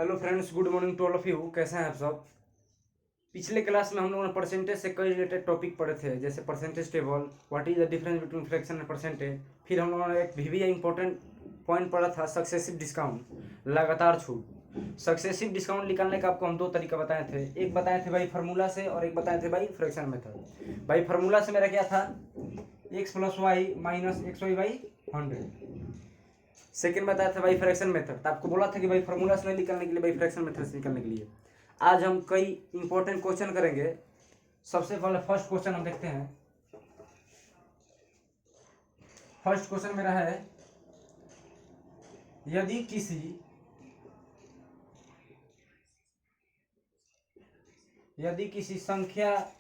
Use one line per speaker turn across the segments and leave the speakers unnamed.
Hello friends, good morning to all of you. कैसे हैं आप सब। पिछले क्लास में हम लोगों ने परसेंटेज से कई रिलेटेड टॉपिक पढ़े थे, जैसे percentage table, what is the difference between fraction and percentage. फिर हम लोगों ने एक भी इंपॉर्टेंट पॉइंट पढ़ा था, सक्सेसिव डिस्काउंट, लगातार छूट। सक्सेसिव डिस्काउंट निकालने का आपको हम दो तरीका बताए थे। एक बताए थे भाई फार्मूला से और एक बताए थे भाई फ्रैक्शन मेथड। भाई फार्मूला से मेरा क्या था, x plus y minus x y by 100। Second बताया था भाई फ्रैक्शन मेथड। आपको बोला था कि भाई फार्मूला से नहीं निकालने के लिए, भाई फ्रैक्शन मेथड से निकालने के लिए। आज हम कई इंपॉर्टेंट क्वेश्चन करेंगे। सबसे पहले फर्स्ट क्वेश्चन हम देखते हैं। फर्स्ट क्वेश्चन मेरा है, यदि किसी संख्या के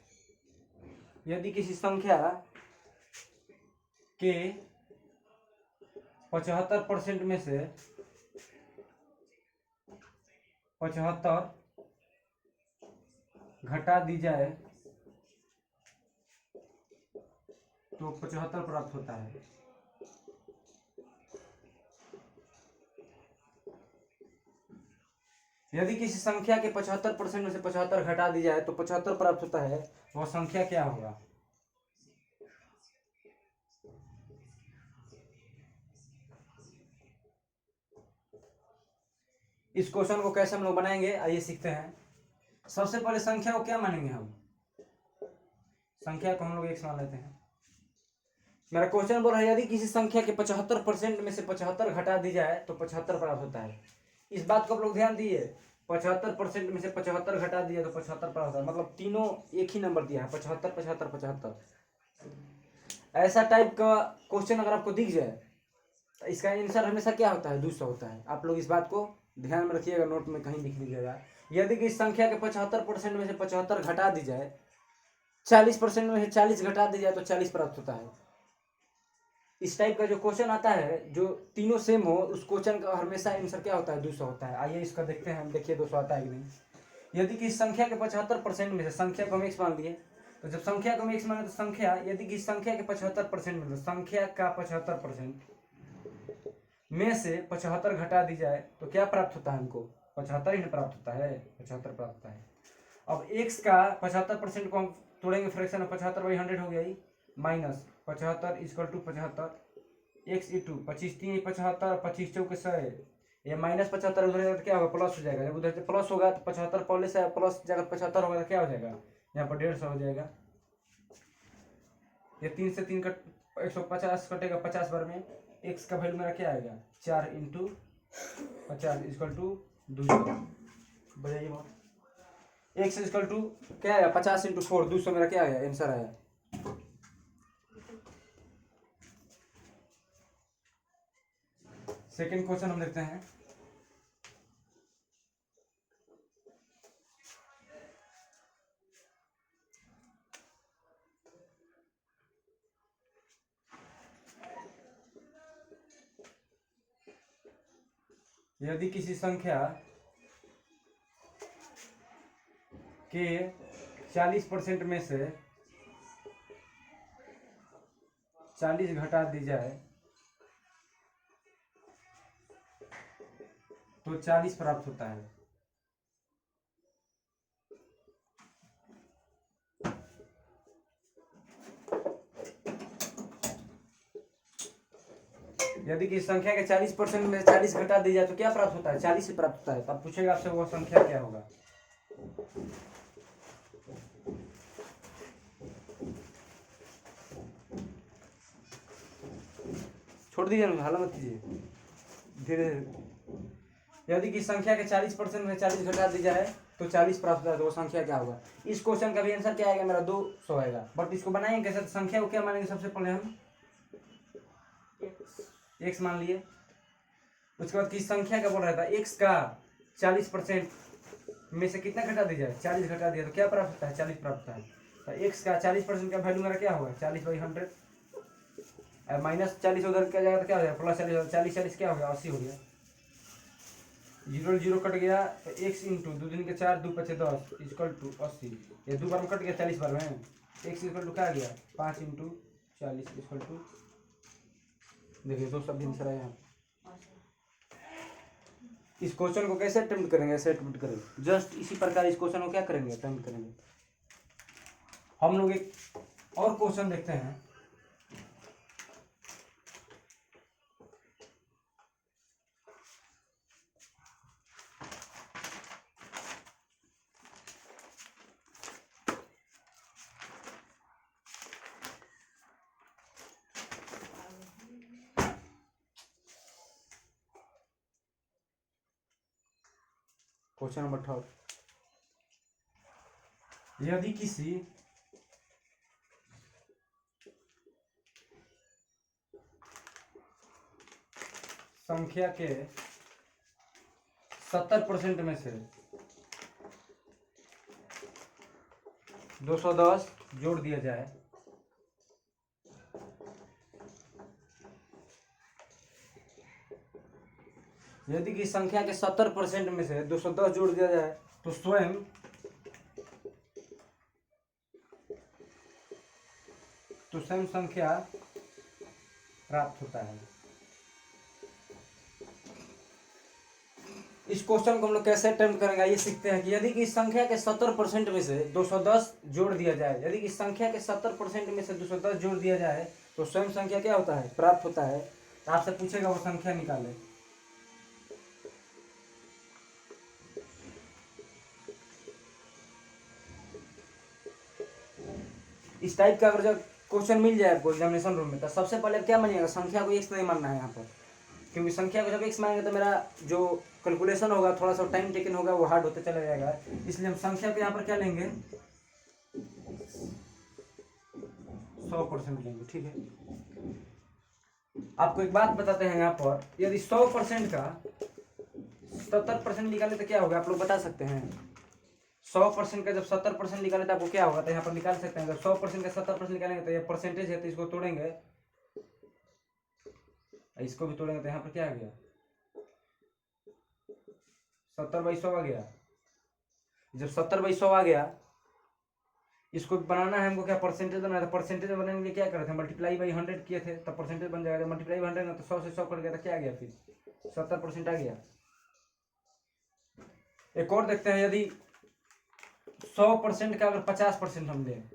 75% में से 75 घटा दी जाए तो 75 प्राप्त होता है। यदि किसी संख्या के 75% में से 75 घटा दी जाए तो 75 प्राप्त होता है, वह संख्या क्या होगा। इस क्वेश्चन को कैसे हम लोग बनाएंगे, आइए सीखते हैं। सबसे पहले संख्या को क्या मानेंगे हम, संख्या को हम लोग एक्स मान लेते हैं। मेरा क्वेश्चन बोल रहा है, यदि किसी संख्या के 75% में से 75 घटा दी जाए तो 75 प्राप्त होता है। इस बात को आप लोग ध्यान दिए, 75% में से 75 घटा दिया तो 75 प्राप्त होता है। मतलब तीनों एक ही नंबर दिया है, 75 75 75। ऐसा टाइप का क्वेश्चन अगर आपको दिख जाए तो इसका आंसर हमेशा क्या होता है, 200 होता है। आप लोग इस बात को ध्यान में रखिएगा, नोट में कहीं लिख लीजिएगा। यदि किसी संख्या के 75% में से 75 घटा दी जाए, 40% में से 40 घटा दी जाए तो 40 प्राप्त होता है। इस टाइप का जो क्वेश्चन आता है, जो तीनों सेम हो, उस क्वेश्चन का हमेशा आंसर क्या होता है, 200 होता है। आइए इसका देखते हैं, देखिए 200 आता है कि नहीं। यदि किसी संख्या के 75% में से, संख्या को हम एक्स मान लिए, तो जब संख्या को हम एक्स माने तो संख्या, यदि किसी संख्या के 75% में, संख्या का 75% में से 75 घटा दी जाए तो क्या प्राप्त होता है हमको, 75 ही प्राप्त होता है, 75 प्राप्त होता है। अब x का 75% को हम तोड़ेंगे फ्रैक्शन में, 75/100 हो गया, minus 75 equal to 75 x into 25 3 75 25 चौके 100। ये माइनस 75 उधर जाकर क्या होगा, प्लस हो जाएगा। जब उधर से प्लस होगा तो 75 पहले से प्लस जाकर 75 होगा तो क्या हो जाएगा, यहाँ पर 150 हो जाएगा। ये 3 से 3 कट 150 कटेगा 50 बार में। एक्स का वैल्यू मेरा क्या आएगा, 4 इंटू 50 इक्वल टू 200। बताइए बात, एक्स इक्वल टू क्या आया, 50 इंटू 4 200। मेरा क्या आया, आंसर आया। सेकंड क्वेश्चन हम देखते हैं। यदि किसी संख्या के 40% में से 40 घटा दी जाए तो 40 प्राप्त होता है। यदि किसी संख्या के 40% में 40 घटा दी जाए तो क्या प्राप्त होता है, 40 से प्राप्त होता है। तब पूछेगा आपसे वो संख्या क्या होगा। छोड़ दीजिए, हाला मत कीजिए, धीरे धीरे। यदि किसी संख्या के 40% में 40 घटा दी जाए तो 40 प्राप्त होता है, तो वो संख्या क्या होगा। इस क्वेश्चन का भी आंसर क्या आएगा, मेरा 200 आएगा। बट इसको बनाएंगे कैसे, संख्या को क्या मानेंगे, सबसे पहले हम एक्स मान लिए। उसके बाद किस संख्या का बोल रहा था, एक्स का 40% में से कितना घटा दी जाए, 40 घटा दिया तो क्या प्राप्त होता है, 40 प्राप्त होता है। तो एक्स का 40% का वैल्यू मेरा क्या होगा, 40/100। माइनस 40 उधर क्या जाएगा तो क्या हो जाएगा, प्लस 40, 40 40 क्या हो गया, 80 हो गया। 0 0 कट गया तो एक्स इंटू 2 दूनी के 4 2 5 10 इक्वल टू 80। ये 2 बार में कट गया, 40 बार में। एक्स इक्वल टू क्या आ गया, 5 इंटू 40 इक्वल टू, देखिए 2 शब्द आंसर आया। इस क्वेश्चन को कैसे अटेम्प्ट करेंगे, ऐसे अटेम्प्ट करेंगे, जस्ट इसी प्रकार इस क्वेश्चन को क्या करेंगे, अटेम्प्ट करेंगे। हम लोग एक और क्वेश्चन देखते हैं। क्वेश्चन नंबर 18, यदि किसी संख्या के 70% में से 210 जोड़ दिया जाए, यदि किसी संख्या के 70% में से 210 जोड़ दिया जाए तो स्वयं संख्या प्राप्त होता है। इस क्वेश्चन को हम लोग कैसे अटेम्प्ट करेंगे ये सीखते हैं कि यदि किसी संख्या के 70% में से 210 जोड़ दिया जाए, यदि किसी संख्या के 70% में से 210 जोड़ दिया जाए तो स्वयं संख्या क्या होता है, प्राप्त होता है। तो आपसे पूछेगा वो संख्या निकाले। इस टाइप का अगर जब क्वेश्चन मिल जाए आपको एग्जामिनेशन रूम में तो सबसे पहले क्या मानिएगा, संख्या को x नहीं मानना है यहाँ पर, क्योंकि संख्या को जब x मानेंगे तो मेरा जो कैलकुलेशन होगा थोड़ा सा टाइम टेकन होगा, वो हार्ड होते चला जाएगा। इसलिए हम संख्या को यहाँ पर क्या लेंगे, 100% लेंगे। ठीक है, आपको एक बात बताते हैं यहाँ पर, यदि 100% का 70% निकाले तो क्या होगा, आप लोग बता सकते हैं। 100% का जब 70% निकाले तो आपको क्या होगा, तो यहाँ पर निकाल सकते हैं। जब 100% का 70% निकालेंगे तो ये परसेंटेज है, तो इसको तोड़ेंगे, इसको भी तोड़ेंगे, तो यहाँ पर क्या आ गया, 70/100 आ गया। जब 70/100 आ गया, इसको बनाना है हमको, क्या परसेंटेज बनाना है। परसेंटेज बनाने के लिए क्या करे थे, मल्टीप्लाई बाई 100 किए थे, तब परसेंटेज बन जाएगा। मल्टीप्लाई बाई 100 ना, तो 100 से 100 कट गया, तो क्या आ गया, फिर 70% आ गया। एक और देखते हैं, यदि 100% का अगर 50% हम लें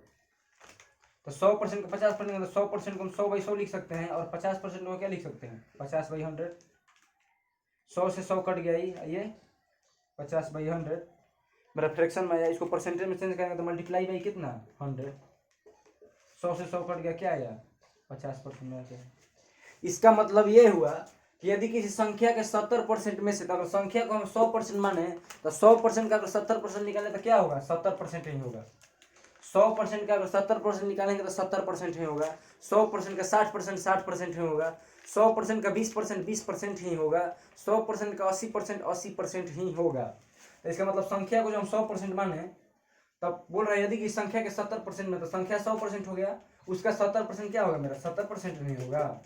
तो 100% का 50%, तो 100% को हम 100/100 लिख सकते हैं, और 50% को क्या लिख सकते हैं, 50/100। 100 से 100 कट गया, ये 50/100 मेरा फ्रैक्शन में आया। इसको परसेंटेज में चेंज करेंगे तो मल्टीप्लाई बाई कितना, 100। 100 से 100 कट गया, क्या आया, 50% में आ गया। इसका मतलब ये हुआ कि यदि किसी संख्या के 70% में से, तो अगर संख्या को हम 100% माने तो 100% का अगर 70% निकालें तो क्या होगा, 70% ही होगा। 100% का अगर 70% निकालेंगे तो 70% ही होगा। 100% का 60% 60% ही होगा। 100% का 20% 20% ही होगा। 100% का 80% 80% ही होगा। तो इसका मतलब संख्या को जो हम 100% माने, तब बोल रहे हैं यदि कि संख्या के 70% में, तो संख्या 100% हो गया, उसका 70% क्या होगा, मेरा 70% नहीं होगा।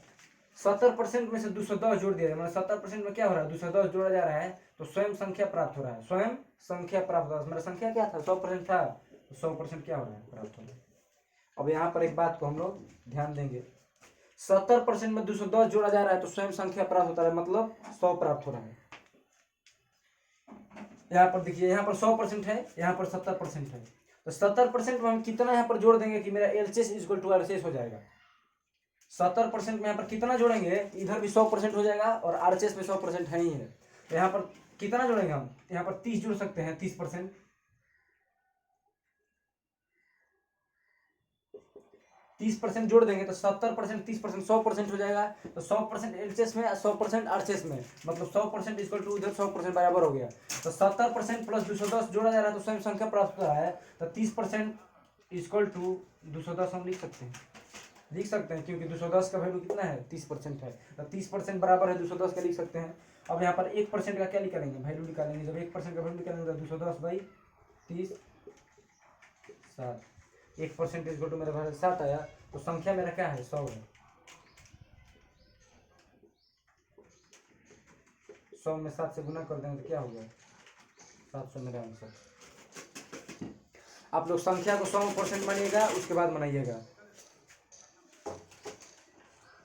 70% में से 210 जोड़ दिया, मतलब 70% में क्या हो रहा है, 210 जोड़ा जा रहा है, तो स्वयं संख्या प्राप्त हो रहा है। स्वयं संख्या प्राप्त हो रहा है। मेरा संख्या क्या था, 100% था, तो 100% क्या हो रहा है, प्राप्त हो रहा है। अब यहाँ पर एक बात को हम लोग ध्यान देंगे, 70% में 210 जोड़ा जा रहा है तो स्वयं संख्या प्राप्त होता है, मतलब 100 प्राप्त हो रहा है। यहाँ पर देखिए, यहाँ पर 100% है, यहाँ पर 70% है, तो 70% में हम कितना यहाँ पर जोड़ देंगे कि मेरा LCS इक्वल टू RCS हो जाएगा। 70% में यहाँ पर कितना जोड़ेंगे, इधर भी 100% हो जाएगा, और RCS में 100% है ही है। तो यहाँ पर कितना जोड़ेंगे हम, यहाँ पर 30 जोड़ सकते हैं, 30%। 30% जोड़ देंगे तो 70% 30% 100% हो जाएगा। तो 100% LCS में, 100% RCS में, मतलब 100% इक्वल टू इधर 100% बराबर हो गया। तो 70% प्लस 210 जोड़ा जा रहा है तो स्वयं संख्या प्राप्त हो रहा है। तो 30% इक्वल टू 210 हम लिख सकते हैं, क्योंकि 210 का वैल्यू कितना है, 30% है, तो 30% बराबर है 210 का, लिख सकते हैं। अब यहाँ पर 1% का क्या निकालेंगे, वैल्यू निकालेंगे। जब 1% का वैल्यू निकालेंगे तो 210/30 7, 1% इक्वल टू मेरा भाई 7 आया। तो संख्या मेरा क्या है, 100 है। 100 में 7 से गुना कर देंगे तो क्या हो गया, 700 मेरा आंसर। आप लोग संख्या को 100% मानिएगा, उसके बाद बनाइएगा।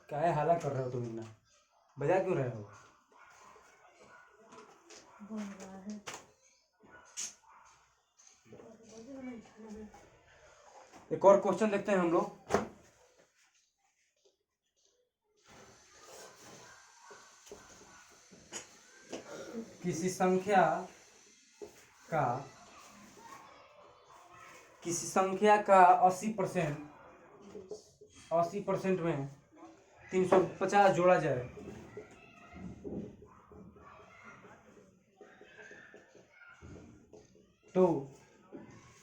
क्या है हाला कर रहे हो तुम, इतना बजा क्यों रहे हो। एक और क्वेश्चन देखते हैं हम लोग। किसी संख्या का 80% में 350 जोड़ा जाए तो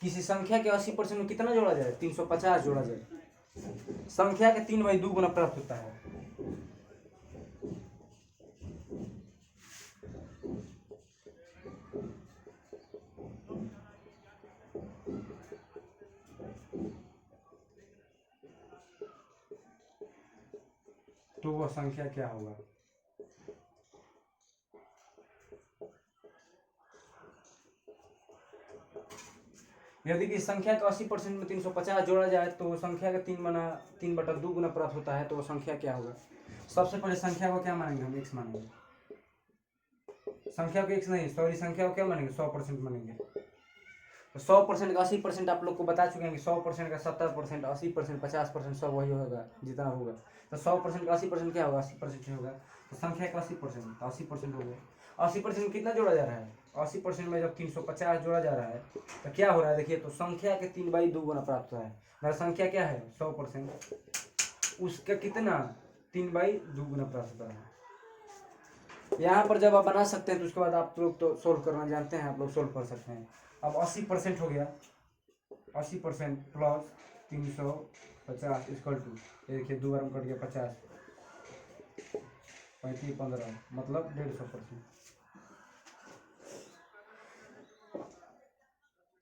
किसी संख्या के 80% में कितना जोड़ा जाए? 350 जोड़ा जाए। संख्या के 3/2 गुना प्राप्त होता है। तो वह संख्या क्या होगा? यदि कि संख्या का 80% में 350 जोड़ा जाए तो संख्या का 3/2 गुना प्राप्त होता है, तो वो संख्या क्या होगा? सबसे पहले संख्या को क्या मानेंगे हम? x मानेंगे। संख्या को x नहीं, सॉरी, संख्या को क्या मानेंगे? 100% मानेंगे। तो 100% का 80% आप लोग को बता चुके हैं कि 100% का 70%, 80%, 50% सब वही होगा जितना होगा। तो 100% का 80% क्या होगा? 80% ही होगा। तो संख्या का 80%, तो 80% हो गया। 80% में कितना जोड़ा जा रहा है? 80% में जब 350 जोड़ा जा रहा है तो क्या हो रहा है? देखिए, तो संख्या के 3/2 गुना प्राप्त हुआ है। मेरा संख्या क्या है? 100%, उसका कितना? 3/2 गुना प्राप्त होता है। यहाँ पर जब आप बना सकते हैं तो उसके बाद आप लोग तो सोल्व करना जानते हैं, आप लोग सोल्व कर सकते हैं। अब 80% हो गया, 80% प्लस 350 इक्वल टू, ये देखिए 2 बार में कट गया 50, 35, 15, मतलब 150%।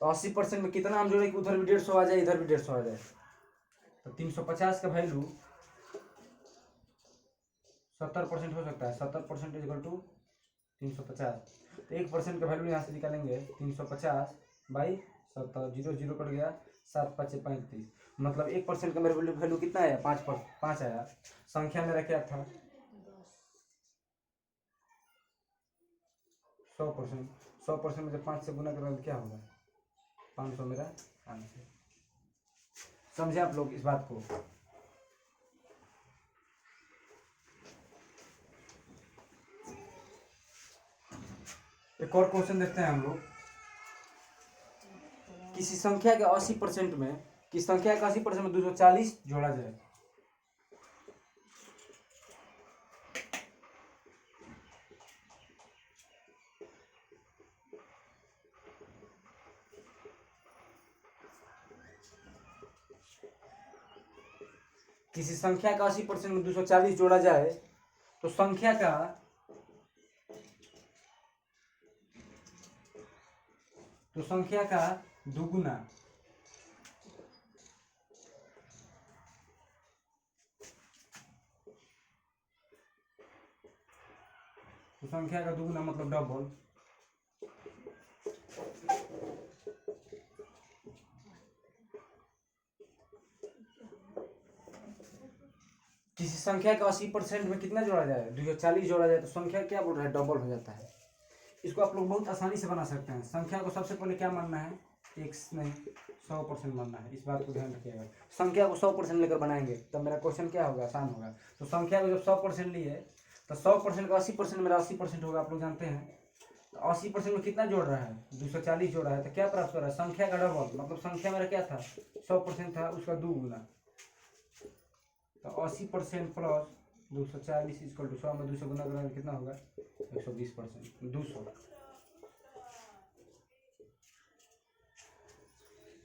तो 80% में कितना हम जोड़े कि उधर भी 150 आ जाए, इधर भी 150 आ जाए। तो 350 का वैल्यू 70% हो सकता है। 70% इक्वल टू 350। तो 1% का वैल्यू यहाँ से निकालेंगे, 350 बाई 70, 0 0 कट गया, 7 5 35, मतलब 1% का मेरे वैल्यू कितना आया? 5 आया। संख्या मेरा क्या था? 100%। 100% में जब 5 से गुना करेंगे तो क्या होगा? 500 मेरा आंसर। समझे आप लोग इस बात को? एक और क्वेश्चन देखते हैं हम लोग। किसी संख्या के 80% में 240 जोड़ा जाए। किसी संख्या का 80% में 240 जोड़ा जाए तो संख्या का दुगुना, तो संख्या का दुगुना मतलब डबल। किसी संख्या का 80% में कितना जोड़ा जाए? 240 जोड़ा जाए तो संख्या क्या बोल रहा है? डबल हो जाता है। इसको आप लोग बहुत आसानी से बना सकते हैं। संख्या को सबसे पहले क्या मानना है? x नहीं, 100% मानना है। इस बात को ध्यान रखिएगा। संख्या को 100% लेकर बनाएंगे तब मेरा क्वेश्चन क्या होगा? आसान होगा। तो संख्या को जब 100% लिए तो 100% का 80% मेरा 80% होगा, आप लोग जानते हैं। तो 80% में कितना जोड़ रहा है? 240 जोड़ा है, तो क्या प्राप्त कर रहा है? संख्या का डबल, मतलब संख्या मेरा क्या था? 100% था, उसका 2 गुना। तो 80% प्लस 240 इक्वल टू 100 में 200 गुना करेंगे कितना होगा? 120%, 200।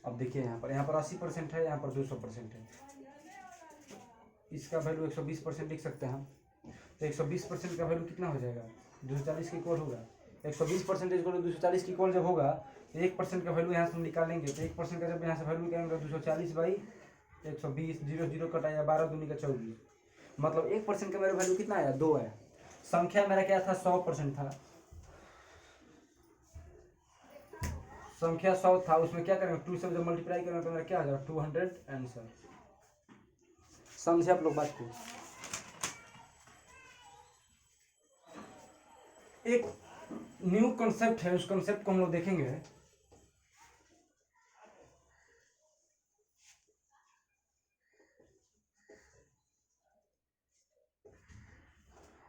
अब देखिए यहाँ पर 80% है, यहाँ पर 200% है। इसका वैल्यू 120% लिख सकते हैं हम। तो 120% का वैल्यू कितना हो जाएगा? 240 के इक्वल होगा। 120% इक्वल 240 के इक्वल जब होगा तो 1% का वैल्यू यहाँ से हम निकालेंगे। तो 1% का जब यहाँ से वैल्यू निकालेंगे 240 बाई 120, 0 0 कटाया, 12 दूनी का 24, मतलब 1% का मेरा वैल्यू कितना आया? 2 आया। संख्या मेरा क्या था? 100% था। संख्या 100 था, उसमें क्या करेंगे? 2 से जब मल्टीप्लाई करेंगे तो मेरा क्या आ जाएगा? 200 आंसर। समझे आप लोग बात को? एक न्यू कॉन्सेप्ट है, उस कॉन्सेप्ट को हम लोग देखेंगे।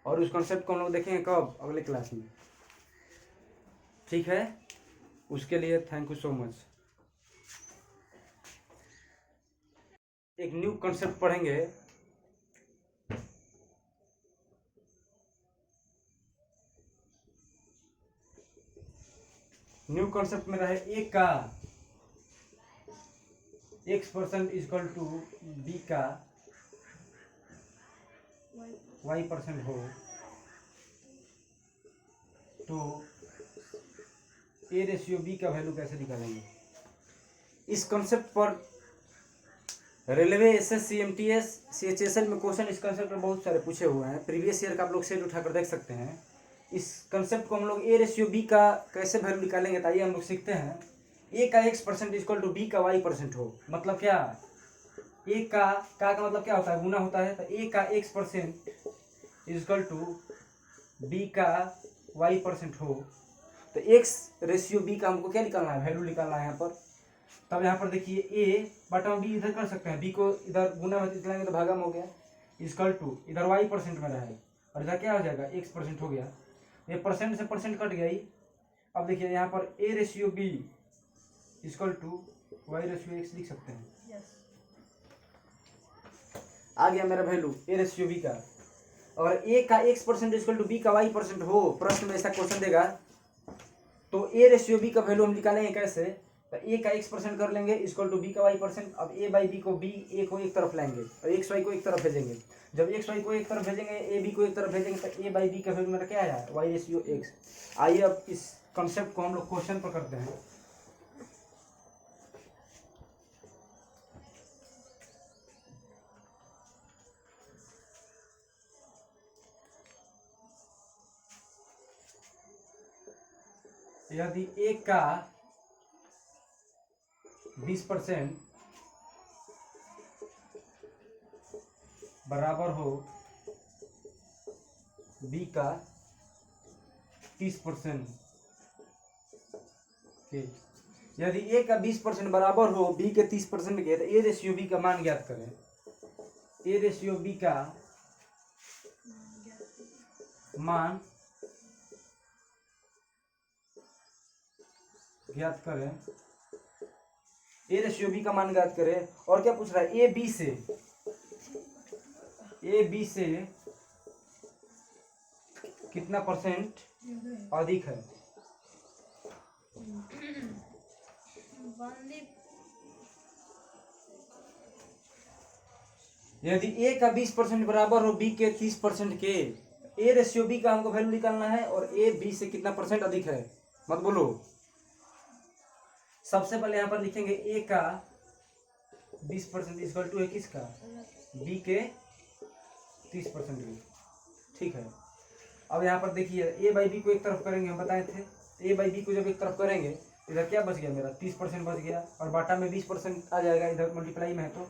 और उस कॉन्सेप्ट को हम लोग देखेंगे कब? अगले क्लास में, ठीक है। उसके लिए थैंक यू सो मच। एक न्यू कॉन्सेप्ट पढ़ेंगे। न्यू कॉन्सेप्ट में रहे ए का x% इक्वल टू बी का y% हो तो ए रेशियो बी का वैल्यू कैसे निकालेंगे? इस कॉन्सेप्ट पर रेलवे, एसएससी, एमटीएस, सीएचएसएल में क्वेश्चन इस कॉन्सेप्ट पर बहुत सारे पूछे हुए हैं। प्रीवियस ईयर का आप लोग सेट उठाकर देख सकते हैं। इस कॉन्सेप्ट को हम लोग ए रेशियो बी का कैसे वैल्यू निकालेंगे, ताइए हम लोग सीखते हैं। ए का x% इक्वल टू बी का y% हो, मतलब क्या? ए का मतलब क्या होता है? गुना होता है। तो ए का x% इक्वल टू बी का y% हो तो x रेशियो बी का हमको क्या निकालना है? वैल्यू निकालना है यहाँ पर। तब यहाँ पर देखिए ए बटा बी इधर कर सकते हैं, बी को इधर गुना में निकलेंगे तो भागम हो गया, इक्वल टू इधर y% में रहे और इधर क्या हो जाएगा? x% हो गया। ये परसेंट से परसेंट कट गया ही। अब देखिए यहाँ पर A ratio B equal to y ratio x लिख सकते हैं। आ गया मेरा वैल्यू ए रेशियो बी का। और ए का x% इक्वल टू बी का y% हो, प्रश्न में ऐसा क्वेश्चन देगा तो ए रेशियो बी का वैल्यू हम निकालेंगे कैसे? तो ए का x% कर लेंगे इक्वल टू बी का y%। अब ए बाई बी को बी ए को एक तरफ लाएंगे और एक्स वाई को एक तरफ भेजेंगे। जब एक्स वाई को एक तरफ भेजेंगे, ए बी को एक तरफ भेजेंगे तो ए बाई बी का वैल्यू मेरा क्या आया? y ratio x। आइए अब इस कॉन्सेप्ट को हम लोग क्वेश्चन पर करते हैं। यदि ए का 20% बराबर हो बी का 30% के, यदि ए का 20% बराबर हो बी के 30% के, तो ए रेशियो बी का मान ज्ञात करें। ए रेशियो बी का मान ज्ञात करें। ए रेशियो बी का मान ज्ञात करें। और क्या पूछ रहा है? ए बी से कितना परसेंट अधिक है? यदि ए का 20% बराबर हो बी के 30% के, ए रेशियो बी का हमको वैल्यू निकालना है और ए बी से कितना परसेंट अधिक है? मत बोलो। सबसे पहले यहाँ पर लिखेंगे ए का 20% इक्वल टू है किसका? बी के 30% की, ठीक है। अब यहाँ पर देखिए ए बाई बी को एक तरफ करेंगे, हम बताए थे। ए बाई बी को जब एक तरफ करेंगे इधर क्या बच गया? मेरा 30% बच गया और बाटा में 20% आ जाएगा, इधर मल्टीप्लाई में है तो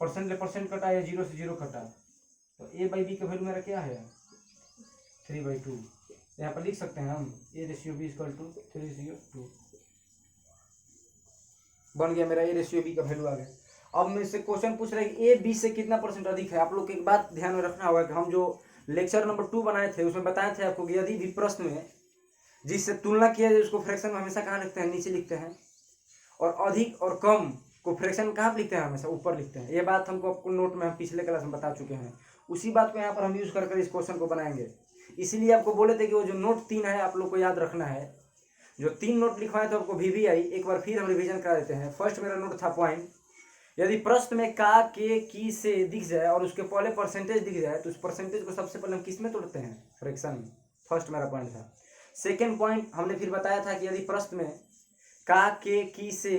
परसेंट ले परसेंट कटा या 0 से 0 कटा, तो ए बाई बी का वैल्यू मेरा क्या है? 3/2। यहाँ पर लिख सकते हैं हम A ratio B equal to 3/2 बन गया। मेरा ए रेशियो बी का वैल्यू आ गया। अब मेरे से क्वेश्चन पूछ रहे हैं कि ए बी से कितना परसेंट अधिक है। आप लोग को एक बात ध्यान में रखना होगा कि हम जो लेक्चर नंबर 2 बनाए थे उसमें बताए थे आपको कि यदि भी प्रश्न में जिससे तुलना किया जाए उसको फ्रैक्शन में हमेशा कहाँ लिखते हैं? नीचे लिखते हैं। और अधिक और कम को फ्रैक्शन कहाँ लिखते हैं? हमेशा ऊपर लिखते हैं। ये बात हमको आपको नोट में हम पिछले क्लास में बता चुके हैं। उसी बात को यहाँ पर हम यूज कर इस क्वेश्चन को बनाएंगे। इसीलिए आपको बोले थे कि वो जो नोट 3 है आप लोग को याद रखना है। जो 3 नोट लिखवाए तो आपको VVI एक बार फिर हम रिवीजन करा देते हैं। फर्स्ट मेरा नोट था पॉइंट, यदि प्रश्न में का के की से दिख जाए और उसके पहले परसेंटेज दिख जाए तो उस परसेंटेज को सबसे पहले हम किस में तोड़ते हैं? फ्रैक्शन में। फर्स्ट मेरा पॉइंट था। सेकेंड पॉइंट हमने फिर बताया था कि यदि प्रश्न में का के की से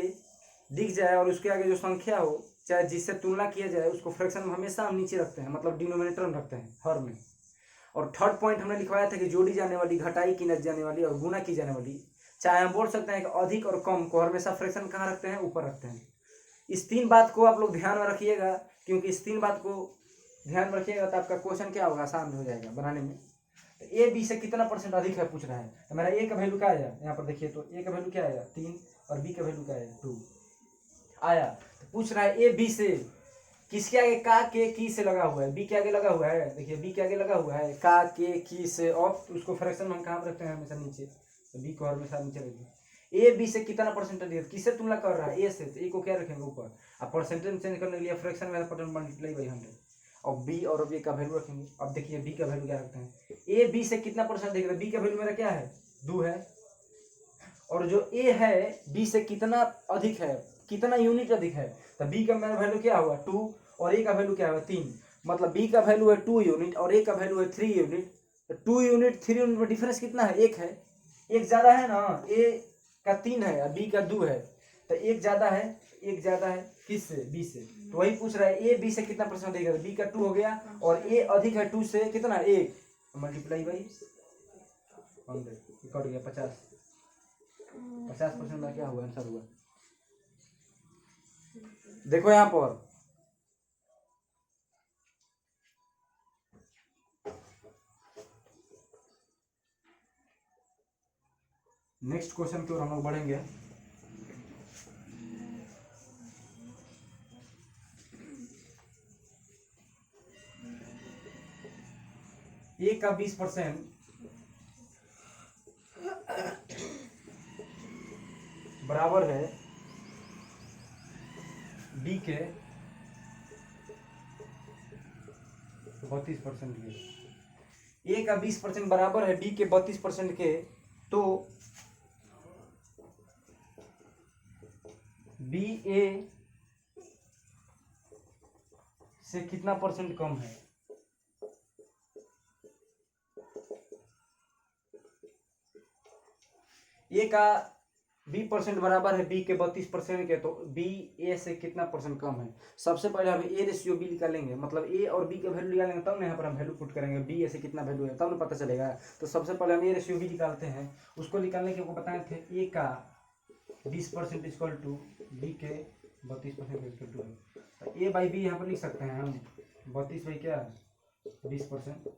दिख जाए और उसके आगे जो संख्या हो चाहे जिससे तुलना किया जाए उसको फ्रैक्शन में हमेशा हम नीचे रखते हैं, मतलब डिनोमिनेटर में रखते हैं हर में। और थर्ड पॉइंट हमने लिखवाया था कि जोड़ी जाने वाली, घटाई की जाने वाली और गुना की जाने वाली, चाहे हम बोल सकते हैं कि अधिक और कम को हमेशा फ्रैक्शन कहाँ रखते हैं? ऊपर रखते हैं। इस 3 बात को आप लोग ध्यान में रखिएगा, क्योंकि इस 3 बात को ध्यान में रखिएगा तो आपका क्वेश्चन क्या होगा? आसान हो जाएगा बनाने में। तो ए बी से कितना परसेंट अधिक है पूछ रहा है। तो मेरा ए का वैल्यू क्या आया यहाँ पर देखिए, तो ए का वैल्यू क्या आया 3 और बी का वैल्यू क्या आया 2 आया। तो पूछ रहा है ए बी से किसके आगे का के की से लगा हुआ है, बी के आगे लगा हुआ है, देखिए बी के आगे लगा हुआ है का के की से, और उसको फ्रैक्शन में हम कहाँ पर रखते हैं हमेशा नीचे, तो बी को हमेशा नीचे रखिए। ए बी से कितना परसेंट अधिक, किससे तुलना कर रहा है ए से, तो ए को क्या रखेंगे ऊपर, अब परसेंटेज चेंज करने के लिए फ्रैक्शन में मल्टीप्लाई बाई 100 और बी और बी का वैल्यू रखेंगे। अब देखिए बी का वैल्यू क्या रखते हैं, ए बी से कितना परसेंट अधिक है, बी का वैल्यू मेरा क्या है 2 है, और जो ए है बी से कितना अधिक है, कितना यूनिट अधिक है, तो बी का मेरा वैल्यू क्या हुआ 2 और ए का वैल्यू क्या हुआ 3, मतलब बी का वैल्यू है 2 यूनिट और ए का वैल्यू है 3 यूनिट। तो 2 यूनिट 3 यूनिट में डिफरेंस कितना है, एक है, एक ज़्यादा है ना, ए का 3 है और बी का 2 है, तो एक ज़्यादा है, एक ज़्यादा है किससे, बी से। तो वही पूछ रहा है ए बी से कितना परसेंट अधिक है, बी का 2 हो गया और ए अधिक है 2 से कितना, 1 मल्टीप्लाई बाई 100 कट गया 50% का क्या हुआ आंसर हुआ। देखो यहाँ पर नेक्स्ट क्वेश्चन की ओर हम लोग बढ़ेंगे। ए का 20% बराबर है बी के 32% के, ए का 20% बराबर है बी के 32% के, तो बी ए से कितना परसेंट कम है, ए का 20% बराबर है बी के 32% के, तो बी ए से कितना परसेंट कम है। सबसे पहले हम ए रेशियो बी निकालेंगे, मतलब ए और बी का वैल्यू निकालेंगे तब ना यहाँ पर हम वैल्यू पुट करेंगे बी ए से कितना वैल्यू है तब ना पता चलेगा। तो सबसे पहले हम ए रेशियो बी निकालते हैं, उसको निकालने के आपको बताए थे ए का 20% इक्वल टू बी के 32% इक्वल टू है, तो ए बाई बी यहाँ पर लिख सकते हैं हम 32 बाई क्या 20%,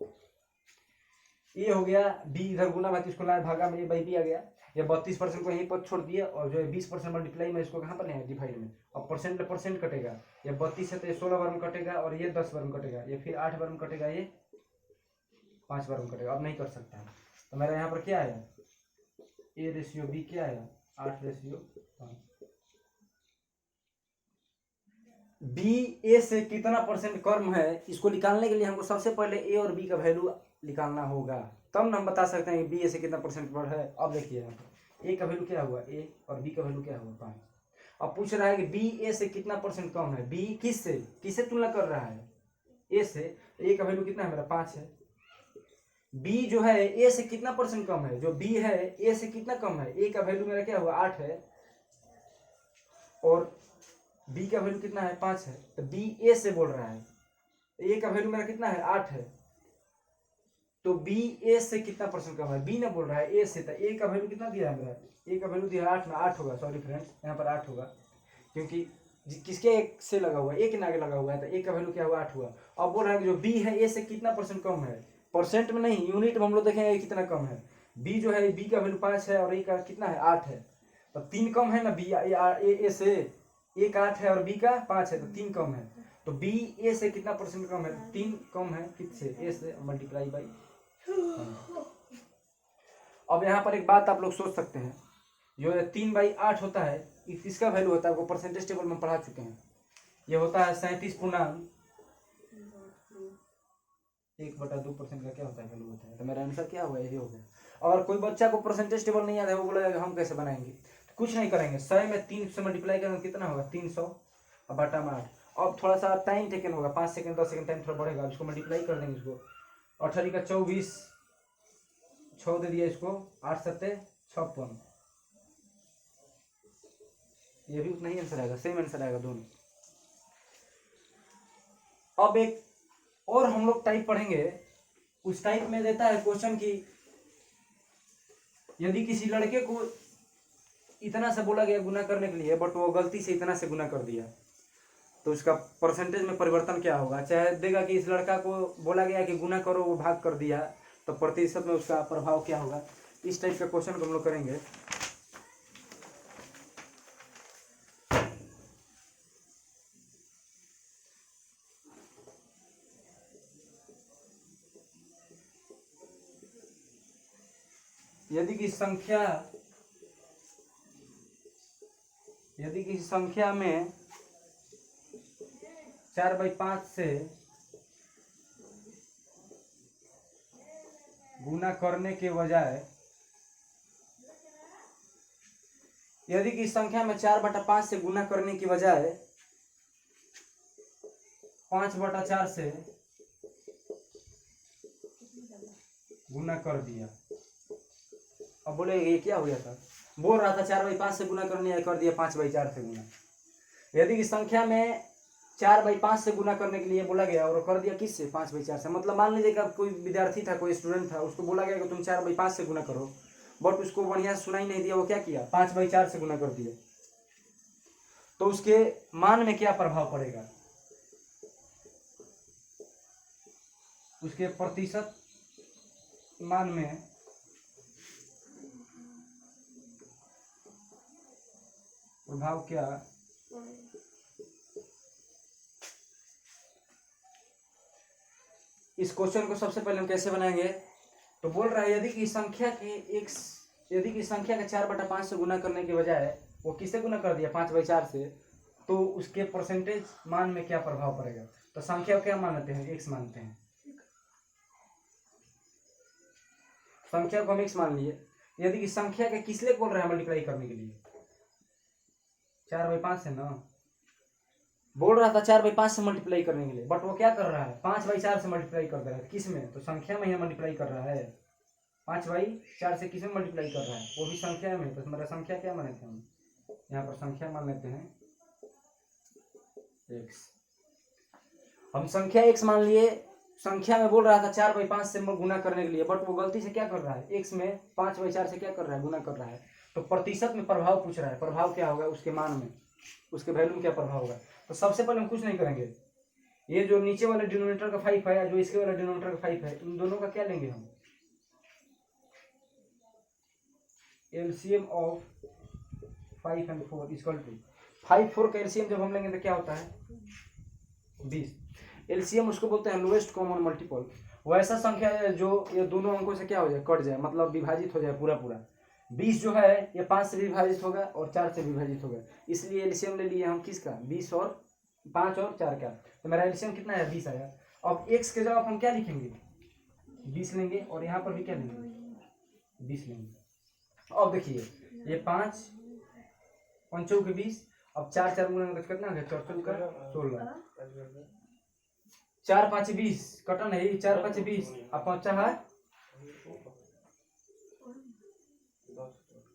ए हो गया बी इधर गुना भाई इसको लाए भागा में ए बाई बी आ गया, या 32% को यहीं पर छोड़ दिया और जो है 20% मल्टीप्लाई में इसको कहाँ पर लेंगे डिवाइड में, और परसेंट परसेंट कटेगा, ये 32 है तो ये 16 बार में कटेगा और ये 10 बार में कटेगा, ये फिर 8 बार में कटेगा, ये 5 बार में कटेगा, अब नहीं कर सकता है। तो मेरा यहाँ पर क्या आया ए रेशियो बी क्या आया 8:5। बी ए से कितना परसेंट कम है, इसको निकालने के लिए हमको सबसे पहले ए और बी का वैल्यू निकालना होगा, तब ना हम बता सकते हैं कि बी ए से कितना परसेंट बढ़ है। अब देखिए यहाँ पर ए का वैल्यू क्या हुआ ए और बी का वैल्यू क्या हुआ 5। अब पूछ रहा है कि बी ए से कितना परसेंट कम है, बी किससे किससे तुलना कर रहा है ए से, ए का वैल्यू कितना है मेरा 5 है, बी जो है ए से कितना परसेंट कम है, जो बी है ए से कितना कम है, ए का वैल्यू मेरा क्या हुआ 8 है और बी का वैल्यू कितना है 5 है, तो बी ए से बोल रहा है, ए का वैल्यू मेरा कितना है 8 है, तो बी ए से कितना परसेंट कम है, बी ने बोल रहा है ए से, तो ए का वैल्यू कितना दिया है मेरा, ए का वैल्यू दिया है 8 में, 8 होगा, सॉरी फ्रेंड्स यहाँ पर 8 होगा क्योंकि किसके एक से लगा हुआ है, एक के आगे लगा हुआ है, तो ए का वैल्यू क्या हुआ 8 हुआ। अब बोल रहा है कि जो बी है ए से कितना परसेंट कम है, परसेंट में नहीं यूनिट में हम लोग देखेंगे कितना कम है, बी जो है बी का वैल्यू 5 है और ए का कितना है 8 है, तो 3 कम है ना बी ए से, एक 8 है और बी का 5 है तो 3 कम है, तो बी ए से कितना परसेंट कम है, 3 कम है किससे ए से, मल्टीप्लाई बाई। अब यहाँ पर एक बात आप लोग सोच सकते हैं, जो 3/8 होता है किसका वैल्यू होता है, वो परसेंटेज टेबल में पढ़ा चुके हैं, ये होता है 37.1/2% का क्या होता है वैल्यू होता है, तो मेरा आंसर क्या हुआ यही हो गया। और कोई बच्चा को परसेंटेज टेबल नहीं याद है वो बोलेगा हम कैसे बनाएंगे, तो कुछ नहीं करेंगे, 100 में 3 से मल्टीप्लाई करेंगे कितना होगा 300 और बटा में 8। अब थोड़ा सा टाइम टेकन होगा 5 सेकंड 10 सेकंड टाइम थोड़ा बढ़ेगा, इसको मल्टीप्लाई कर देंगे, इसको 18 का 24 6 दे दिया इसको 8 7 56, ये भी उतना ही आंसर आएगा, सेम आंसर आएगा दोनों। अब एक और हम लोग टाइप पढ़ेंगे, उस टाइप में देता है क्वेश्चन की यदि किसी लड़के को इतना से बोला गया गुना करने के लिए बट वो गलती से इतना से गुना कर दिया, तो उसका परसेंटेज में परिवर्तन क्या होगा, चाहे देगा कि इस लड़का को बोला गया कि गुना करो वो भाग कर दिया, तो प्रतिशत में उसका प्रभाव क्या होगा। इस टाइप का क्वेश्चन को हम लोग करेंगे। यदि किसी संख्या में 4/5 से गुना करने के बजाय, यदि किसी संख्या में 4/5 से गुना करने की बजाय 5/4 से गुना कर दिया। अब बोले ये क्या हो गया था, बोल रहा था 4/5 से गुना करने कर दिया 5/4 से गुना। यदि किसी संख्या में 4/5 से गुना करने के लिए बोला गया और कर दिया किससे, 5/4 से। मतलब मान लीजिए कि कोई विद्यार्थी था, कोई स्टूडेंट था, उसको बोला गया कि तुम 4/5 से गुना करो, बट उसको बढ़िया से सुनाई नहीं दिया, वो क्या किया, 5/4 से गुना कर दिया। तो उसके मान में क्या प्रभाव पड़ेगा, उसके प्रतिशत मान में प्रभाव क्या। इस क्वेश्चन को सबसे पहले हम कैसे बनाएंगे, तो बोल रहा है यदि की संख्या के 4/5 से गुना करने के बजाय वो किससे गुना कर दिया, 5/4 से, तो उसके परसेंटेज मान में क्या प्रभाव पड़ेगा। तो संख्या को क्या मानते हैं, x मानते हैं। संख्या को हम x मान लिए। यदि इस संख्या के किस लिए बोल रहा है मल्टीप्लाई करने के लिए, 4/5 से ना, बोल रहा था 4/5 से मल्टीप्लाई करने के लिए, बट वो क्या कर रहा है, 5/4 से मल्टीप्लाई कर दे रहा है। किस में, तो संख्या में ही मल्टीप्लाई कर रहा है। 5/4 से किस में मल्टीप्लाई कर रहा है, वो भी संख्या में। तो हमारा संख्या क्या मान लेते हैं हम, यहाँ पर संख्या मान लेते हैं x। हम संख्या x मान लिए। संख्या में बोल रहा था 4/5 से गुना करने के लिए, बट वो गलती से क्या कर रहा है, x में 5/4 से क्या कर रहा है, गुना कर रहा है। तो प्रतिशत में प्रभाव पूछ रहा है, प्रभाव क्या होगा उसके मान में, उसके वैल्यू में क्या प्रभाव होगा। तो सबसे पहले हम कुछ नहीं करेंगे, ये जो नीचे वाले डिनोमिनेटर का 5 है, जो इसके वाला डिनोमिनेटर का 5 है, इन दोनों का क्या लेंगे हम, LCM of 5 and 4 equal to 5/4 का एलसीएम जब हम लेंगे तो क्या होता है, 20। एलसीएम उसको बोलते हैं लोएस्ट कॉमन मल्टीपल। वो ऐसा संख्या है जो ये दोनों अंकों से क्या हो जाए, कट जाए, मतलब विभाजित हो जाए पूरा पूरा। 20 जो है ये 5 से विभाजित होगा और 4 से विभाजित होगा, इसलिए एलसीएम ले लिए हम किसका, 20 और 5 और 4 का। तो मेरा एलसीएम कितना है, 20 आया। अब x के जवाब हम क्या लिखेंगे, 20 लेंगे, और यहाँ पर भी क्या लेंगे, 20 लेंगे। अब देखिए ये 5 पंचों के 20, अब 4 4 गुना कितना है, 4 का 16, 4 5 20 कटा नहीं, 4 5 20 अब 5 है।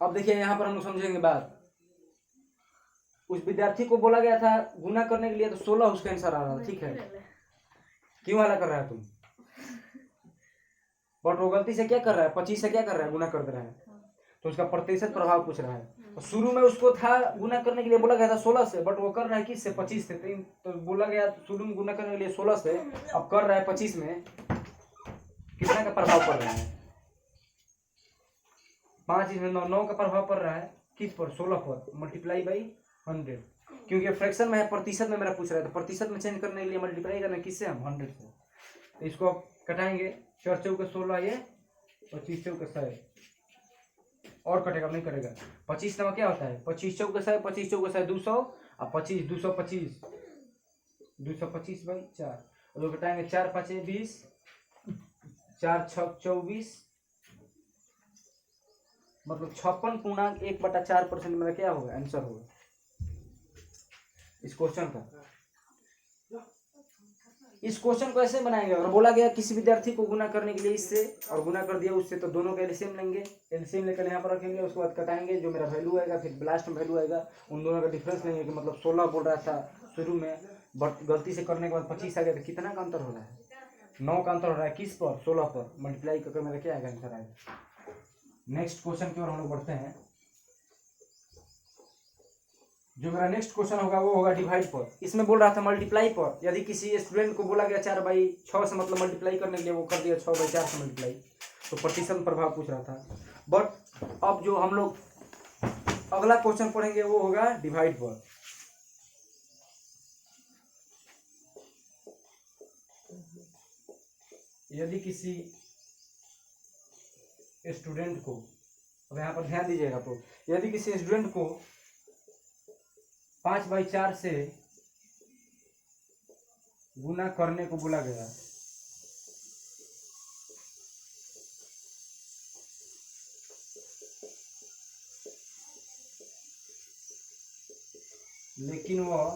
अब देखिए यहाँ पर हम लोग समझेंगे बात, उस विद्यार्थी को बोला गया था गुना करने के लिए, तो 16 उसका आंसर आ रहा था, ठीक है। क्यों वाला कर रहा है तुम, बट वो गलती से क्या कर रहा है, 25 से क्या कर रहा है, गुना कर दे रहा है। तो उसका प्रतिशत प्रभाव पूछ रहा है। तो शुरू में उसको था गुना करने के लिए बोला गया था 16 से, बट वो कर रहा है किससे, 25 से। तो बोला गया शुरू में गुना करने के लिए 16 से, अब कर रहा है 25 में, कितना का प्रभाव पड़ रहा है, 5 इसमें 9 का प्रभाव पड़ रहा है किस पर, 16 पर, मल्टीप्लाई बाई 100, क्योंकि फ्रैक्शन में है, प्रतिशत में मेरा पूछ रहा है। तो प्रतिशत में चेंज करने के लिए मल्टीप्लाई करना किससे, हम 100 से। तो इसको कटाएंगे, 4 चौके 16, ये 25 चौके 100, और कटेगा नहीं कटेगा। 25 नंबर क्या होता है, 25 चौके 100, 25 चौके 100 200, और 25 225 225/4, और कटाएंगे 4 5 20, 4 6 24, मतलब 56.1/4% मेरा क्या होगा, आंसर होगा इस क्वेश्चन का। इस क्वेश्चन को ऐसे बनाएंगे, अगर बोला गया किसी विद्यार्थी को गुना करने के लिए इससे और गुना कर दिया उससे, तो दोनों का एलसीएम लेंगे, एलसीएम लेकर यहाँ पर रखेंगे, उसके बाद कटाएंगे, जो मेरा वैल्यू आएगा, फिर लास्ट में वैल्यू आएगा, उन दोनों का डिफरेंस लेंगे। कि मतलब 16 बोल रहा था शुरू में, बट गलती से करने के बाद 25 आ गया, तो कितना का अंतर हो रहा है, 9 का अंतर हो रहा है किस पर, 16 पर, मल्टीप्लाई करके मेरा क्या आएगा, आंसर आएगा। नेक्स्ट क्वेश्चन की ओर हम लोग बढ़ते हैं। जो मेरा नेक्स्ट क्वेश्चन होगा वो होगा डिवाइड पर। इसमें बोल रहा था मल्टीप्लाई पर। यदि किसी स्टूडेंट को बोला गया 4/6 से मतलब मल्टीप्लाई करने के लिए, वो कर दिया 6/4 से मल्टीप्लाई, तो प्रतिशत प्रभाव पूछ रहा था। बट अब जो हम लोग अगला क्वेश्चन पढ़ेंगे वो होगा डिवाइड पर। यदि किसी स्टूडेंट को, अब यहाँ पर ध्यान दीजिएगा, तो यदि किसी स्टूडेंट को 5/4 से गुना करने को बोला गया, लेकिन वह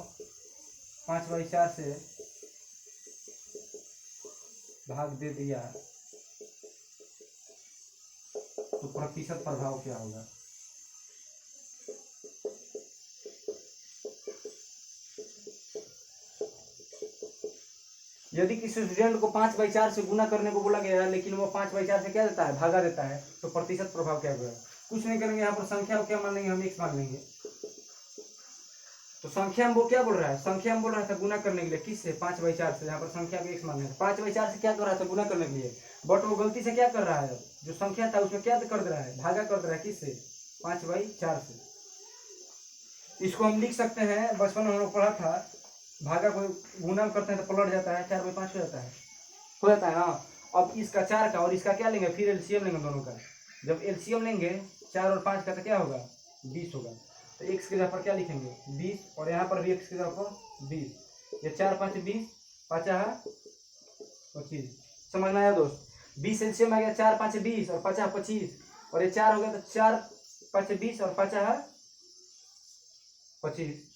5/4 से भाग दे दिया, तो प्रतिशत प्रभाव क्या होगा? यदि किसी स्टूडेंट को 5/4 से गुना करने को बोला गया है, लेकिन वो 5/4 से क्या देता है, भागा देता है, तो प्रतिशत प्रभाव क्या होगा? कुछ नहीं करेंगे, यहाँ पर संख्या को क्या मान लेंगे, हम x मान लेंगे। तो संख्या हम वो क्या बोल रहा है, संख्या हम बोल रहा था गुना करने के लिए, किससे, 5/4 से। यहाँ पर संख्या को x मान लेंगे, 5/4 से क्या कर रहा था, गुना करने के लिए, बट वो गलती से क्या कर रहा है, जो संख्या था उसमें क्या कर दे रहा है, भागा कर दे रहा है, किससे, 5/4 से। इसको हम लिख सकते हैं, बचपन में हम लोग पढ़ा था, भागा को गुना करते हैं तो पलट जाता है, 4/5 हो जाता है हाँ। अब इसका 4 का और इसका क्या लेंगे, फिर एलसीएम लेंगे दोनों का। जब एलसीएम लेंगे 4 और 5 का तो क्या होगा, 20 होगा। तो x की जगह पर क्या लिखेंगे, 20, और यहाँ पर भी x की जगह पर 20। ये 4×5 20, 5 25। समझ में आया दोस्त? 20 एलसीएम आ गया, 4×5 20 और 5 25, और ये 4 हो गया, तो 4×5 20 और 5 25।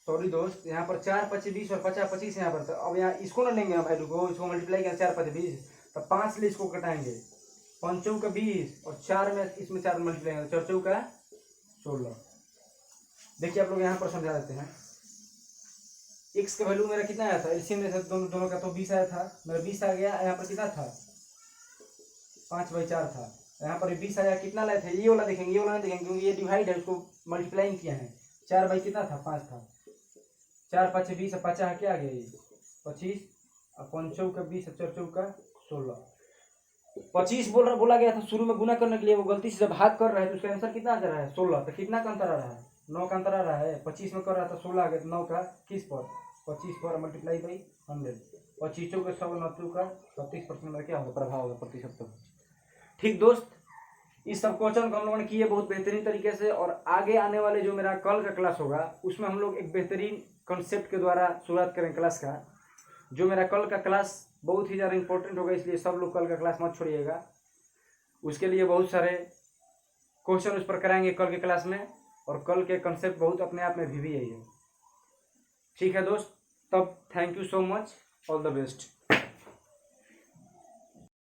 सॉरी दोस्त, यहाँ पर 4×5 20 और 5 25 यहाँ पर। तो अब यहाँ इसको ना लेंगे हम वैल्यू को, इसको मल्टीप्लाई किया 4×5 20, तो 5 ले इसको कटाएंगे, 5×4 का 20 और 4 में इसमें 4 मल्टीप्लाई करेंगे, 4×4 का 16। देखिए आप लोग यहाँ पर समझा देते हैं। x का वैल्यू मेरा कितना आया था, एलसीएम में दोनों का, तो 20 आया था, मेरा 20 आ गया। यहाँ पर कितना था, 5/4 था। यहाँ पर 20 आया, कितना लाए थे, ये वाला देखेंगे, ये वाला नहीं देखेंगे, क्योंकि ये डिवाइड है, उसको मल्टीप्लाई किया है। 4 कितना था, 5 था। 4×5 20 और 5 क्या आ गया, ये 25, और 5×4 का 20 और 4×4 का 16। 25 बोला गया था शुरू में गुना करने के लिए, वो गलती से जब भाग कर रहा है तो उसका आंसर कितना आ रहा है, 16। तो कितना का अंतर आ रहा है, 9 का अंतर आ रहा है। 25 में कर रहा था 16 आ गया, 9 का किस पर, 25 पर मल्टीप्लाई बाई 100। 25 का 100, 9 का 37% में क्या होगा, प्रभाव होगा, प्रतिशत पर। ठीक दोस्त, इस सब क्वेश्चन को हम लोगों ने किए बहुत बेहतरीन तरीके से, और आगे आने वाले जो मेरा कल का क्लास होगा उसमें हम लोग एक बेहतरीन कॉन्सेप्ट के द्वारा शुरुआत करें क्लास का। जो मेरा कल का क्लास बहुत ही ज़्यादा इंपॉर्टेंट होगा, इसलिए सब लोग कल का क्लास मत छोड़िएगा। उसके लिए बहुत सारे क्वेश्चन उस पर कराएंगे कल के क्लास में, और कल के कॉन्सेप्ट बहुत अपने आप में भी यही है। ठीक है दोस्त, तब thank you so much, all the best.